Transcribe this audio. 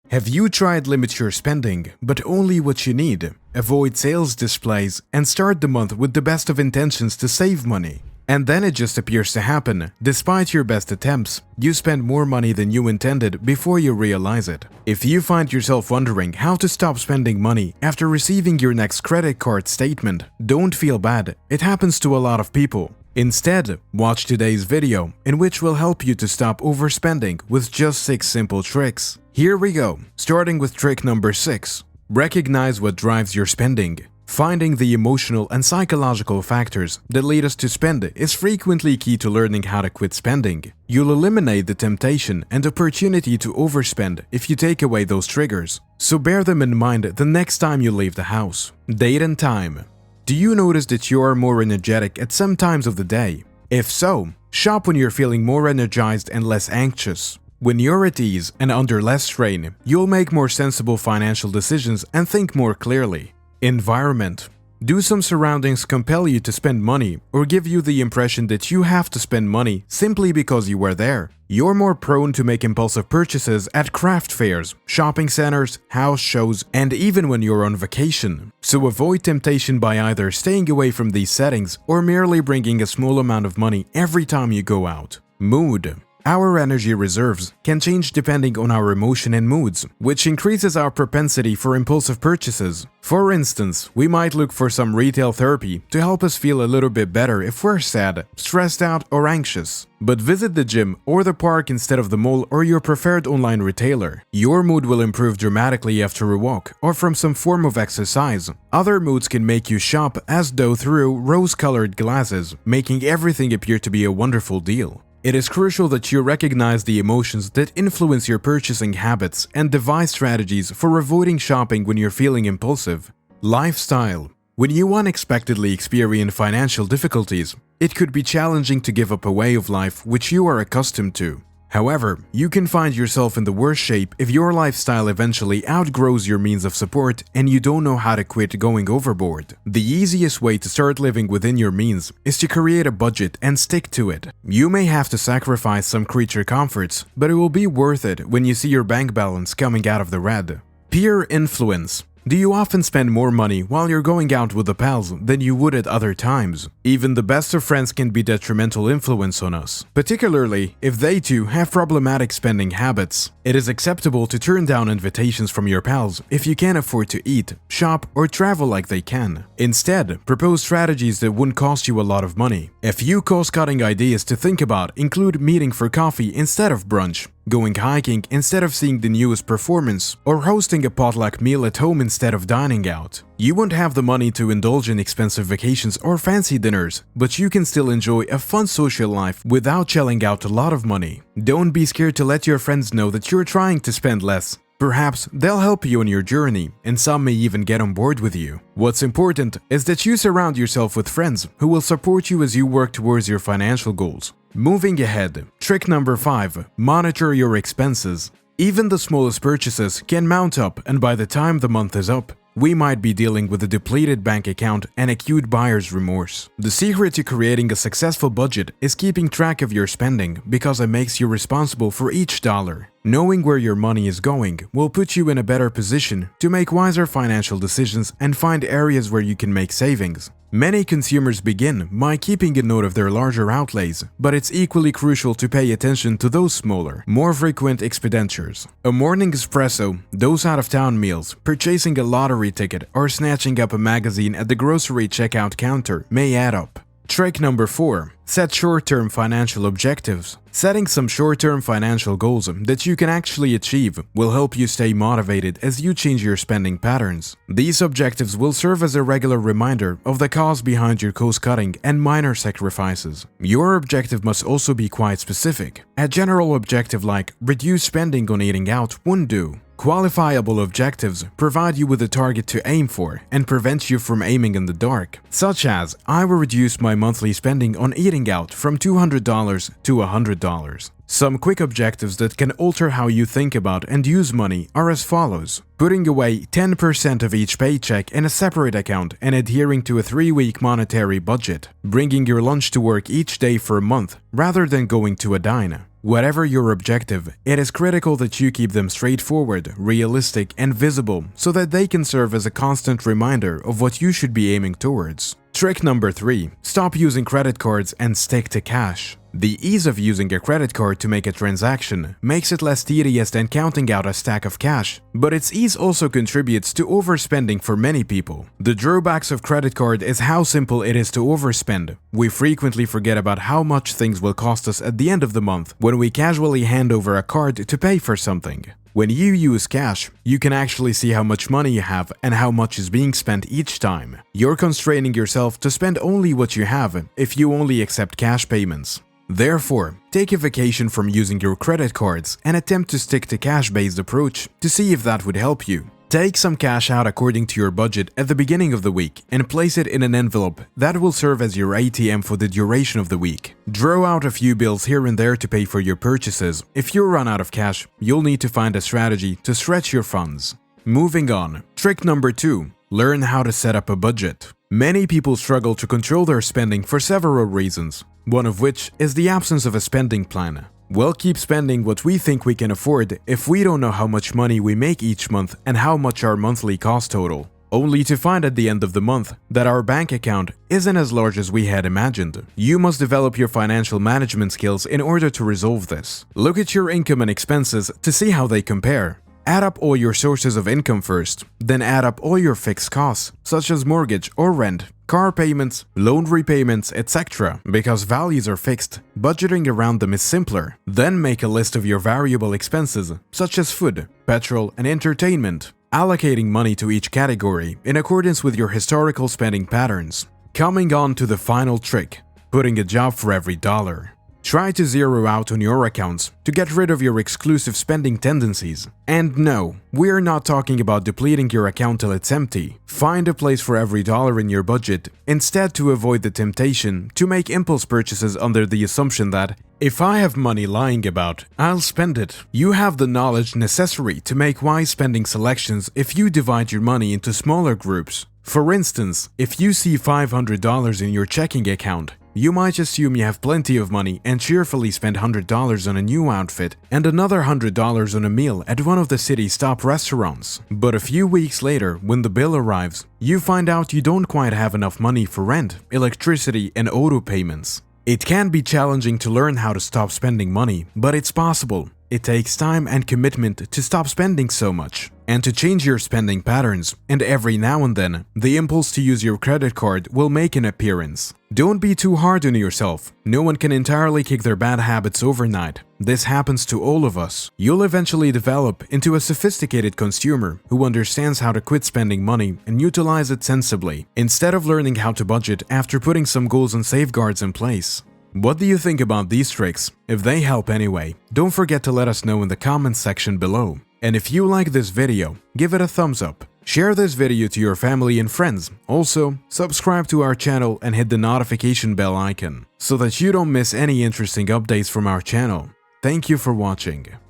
Have you tried limit your spending, but only what you need? Avoid sales displays and start the month with the best of intentions to save money. And then it just appears to happen. Despite your best attempts, you spend more money than you intended before you realize it. If you find yourself wondering how to stop spending money after receiving your next credit card statement, don't feel bad. It happens to a lot of people. Instead, watch today's video, in which will help you to stop overspending with just 6 simple tricks. Here we go, starting with trick number 6. Recognize what drives your spending. Finding the emotional and psychological factors that lead us to spend is frequently key to learning how to quit spending. You'll eliminate the temptation and opportunity to overspend if you take away those triggers, so bear them in mind the next time you leave the house. Date and time. Do you notice that you are more energetic at some times of the day? If so, shop when you're feeling more energized and less anxious. When you're at ease and under less strain, you'll make more sensible financial decisions and think more clearly. Environment. Do some surroundings compel you to spend money or give you the impression that you have to spend money simply because you were there? You're more prone to make impulsive purchases at craft fairs, shopping centers, house shows, and even when you're on vacation. So avoid temptation by either staying away from these settings or merely bringing a small amount of money every time you go out. Mood. Our energy reserves can change depending on our emotion and moods, which increases our propensity for impulsive purchases. For instance, we might look for some retail therapy to help us feel a little bit better if we're sad, stressed out, or anxious. But visit the gym or the park instead of the mall or your preferred online retailer. Your mood will improve dramatically after a walk or from some form of exercise. Other moods can make you shop as though through rose-colored glasses, making everything appear to be a wonderful deal. It is crucial that you recognize the emotions that influence your purchasing habits and devise strategies for avoiding shopping when you're feeling impulsive. Lifestyle. When you unexpectedly experience financial difficulties, it could be challenging to give up a way of life which you are accustomed to. However, you can find yourself in the worst shape if your lifestyle eventually outgrows your means of support and you don't know how to quit going overboard. The easiest way to start living within your means is to create a budget and stick to it. You may have to sacrifice some creature comforts, but it will be worth it when you see your bank balance coming out of the red. Peer influence. Do you often spend more money while you're going out with the pals than you would at other times? Even the best of friends can be detrimental influence on us, particularly if they too have problematic spending habits. It is acceptable to turn down invitations from your pals if you can't afford to eat, shop, or travel like they can. Instead, propose strategies that wouldn't cost you a lot of money. A few cost-cutting ideas to think about include meeting for coffee instead of brunch, going hiking instead of seeing the newest performance, or hosting a potluck meal at home instead of dining out. You won't have the money to indulge in expensive vacations or fancy dinners, but you can still enjoy a fun social life without shelling out a lot of money. Don't be scared to let your friends know that you're trying to spend less. Perhaps they'll help you on your journey, and some may even get on board with you. What's important is that you surround yourself with friends who will support you as you work towards your financial goals. Moving ahead, trick number 5, monitor your expenses. Even the smallest purchases can mount up, and by the time the month is up, we might be dealing with a depleted bank account and acute buyer's remorse. The secret to creating a successful budget is keeping track of your spending because it makes you responsible for each dollar. Knowing where your money is going will put you in a better position to make wiser financial decisions and find areas where you can make savings. Many consumers begin by keeping a note of their larger outlays, but it's equally crucial to pay attention to those smaller, more frequent expenditures. A morning espresso, those out-of-town meals, purchasing a lottery ticket, or snatching up a magazine at the grocery checkout counter may add up. Trick number 4. Set short-term financial objectives. Setting some short-term financial goals that you can actually achieve will help you stay motivated as you change your spending patterns. These objectives will serve as a regular reminder of the cause behind your cost-cutting and minor sacrifices. Your objective must also be quite specific. A general objective like reduce spending on eating out won't do. Qualifiable objectives provide you with a target to aim for and prevent you from aiming in the dark, such as, I will reduce my monthly spending on eating out from $200 to $100. Some quick objectives that can alter how you think about and use money are as follows. Putting away 10% of each paycheck in a separate account and adhering to a 3-week monetary budget. Bringing your lunch to work each day for a month rather than going to a dine. Whatever your objective, it is critical that you keep them straightforward, realistic, and visible so that they can serve as a constant reminder of what you should be aiming towards. Trick number 3. Stop using credit cards and stick to cash. The ease of using a credit card to make a transaction makes it less tedious than counting out a stack of cash, but its ease also contributes to overspending for many people. The drawbacks of credit card is how simple it is to overspend. We frequently forget about how much things will cost us at the end of the month when we casually hand over a card to pay for something. When you use cash, you can actually see how much money you have and how much is being spent each time. You're constraining yourself to spend only what you have if you only accept cash payments. Therefore, take a vacation from using your credit cards and attempt to stick to cash-based approach to see if that would help you. Take some cash out according to your budget at the beginning of the week and place it in an envelope that will serve as your ATM for the duration of the week. Draw out a few bills here and there to pay for your purchases. If you run out of cash, you'll need to find a strategy to stretch your funds. Moving on. Trick number 2. Learn how to set up a budget. Many people struggle to control their spending for several reasons, one of which is the absence of a spending plan. We'll keep spending what we think we can afford if we don't know how much money we make each month and how much our monthly cost total, only to find at the end of the month that our bank account isn't as large as we had imagined. You must develop your financial management skills in order to resolve this. Look at your income and expenses to see how they compare. Add up all your sources of income first, then add up all your fixed costs, such as mortgage or rent, car payments, loan repayments, etc. Because values are fixed, budgeting around them is simpler. Then make a list of your variable expenses, such as food, petrol, and entertainment, allocating money to each category in accordance with your historical spending patterns. Coming on to the final trick, putting a job for every dollar. Try to zero out on your accounts to get rid of your exclusive spending tendencies. And no, we're not talking about depleting your account till it's empty. Find a place for every dollar in your budget, instead to avoid the temptation to make impulse purchases under the assumption that, if I have money lying about, I'll spend it. You have the knowledge necessary to make wise spending selections if you divide your money into smaller groups. For instance, if you see $500 in your checking account, you might assume you have plenty of money and cheerfully spend $100 on a new outfit and another $100 on a meal at one of the city's top restaurants. But a few weeks later, when the bill arrives, you find out you don't quite have enough money for rent, electricity, and auto payments. It can be challenging to learn how to stop spending money, but it's possible. It takes time and commitment to stop spending so much and to change your spending patterns, and every now and then, the impulse to use your credit card will make an appearance. Don't be too hard on yourself. No one can entirely kick their bad habits overnight. This happens to all of us. You'll eventually develop into a sophisticated consumer who understands how to quit spending money and utilize it sensibly, instead of learning how to budget after putting some goals and safeguards in place. What do you think about these tricks? If they help anyway, don't forget to let us know in the comments section below. And if you like this video, give it a thumbs up. Share this video to your family and friends. Also, subscribe to our channel and hit the notification bell icon so that you don't miss any interesting updates from our channel. Thank you for watching.